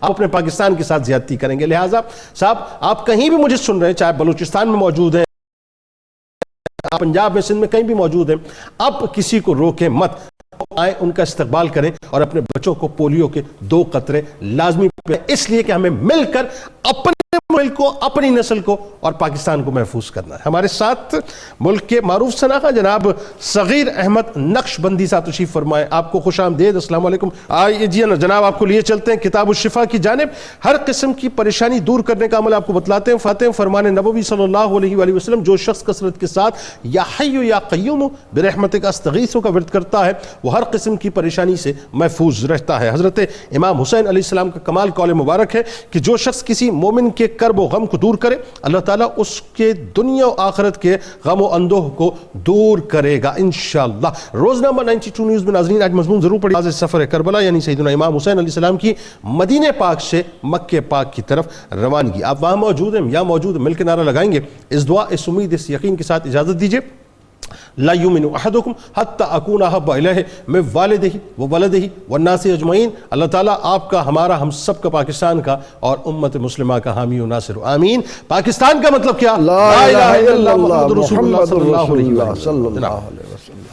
آپ اپنے پاکستان کے ساتھ زیادتی کریں گے. لہٰذا صاحب آپ کہیں بھی مجھے سن رہے ہیں, چاہے بلوچستان میں موجود ہیں, آپ پنجاب میں, سندھ میں, کہیں بھی موجود ہیں, اب کسی کو روکیں مت, آئیں ان کا استقبال کریں اور اپنے بچوں کو پولیو کے 2 قطرے لازمی پلائیں, اس لیے کہ ہمیں مل کر اپنے ملک کو, اپنی نسل کو اور پاکستان کو محفوظ کرنا ہے. ہمارے ساتھ ملک کے معروف شناخت جناب صغیر احمد نقش بندی صاحب تشریف فرمائے. آپ کو خوش آمدید, السلام علیکم. آئیے جی جناب, آپ کو لیے چلتے ہیں کتاب الشفا کی جانب. ہر قسم کی پریشانی دور کرنے کا عمل آپ کو بتلاتے ہیں. فاتح فرمان نبوی صلی اللہ علیہ وآلہ وسلم, جو شخص کثرت کے ساتھ یا حی یا قیوم برحمتک استغیث کا ورد کرتا ہے وہ ہر قسم کی پریشانی سے محفوظ رہتا ہے. حضرت امام حسین علیہ السلام کا کمال قول مبارک ہے کہ جو شخص کسی مومن کے کرب و غم کو دور کرے, اللہ تعالیٰ اس کے دنیا و آخرت کے غم و اندوہ کو دور کرے گا انشاءاللہ. روزنامہ 92 نیوز میں ناظرین آج مضمون ضرور پڑھی, آج سفر کربلا یعنی سیدنا امام حسین علیہ السلام کی مدینہ پاک سے مکہ پاک کی طرف روانگی. آپ وہاں موجود ہیں یا موجود, مل کے نعرہ لگائیں گے. اس دعا, اس امید, اس یقین کے ساتھ اجازت دیجیے. لا یؤمن احدکم حتی اکون احب الیہ من والدہ وولدہ والناس اجمعین. اللہ تعالیٰ آپ کا, ہمارا, ہم سب کا, پاکستان کا اور امت مسلمہ کا حامی و ناصر, آمین. پاکستان کا مطلب کیا؟ لا الہ الا اللہ محمد رسول اللہ صلی اللہ علیہ وسلم.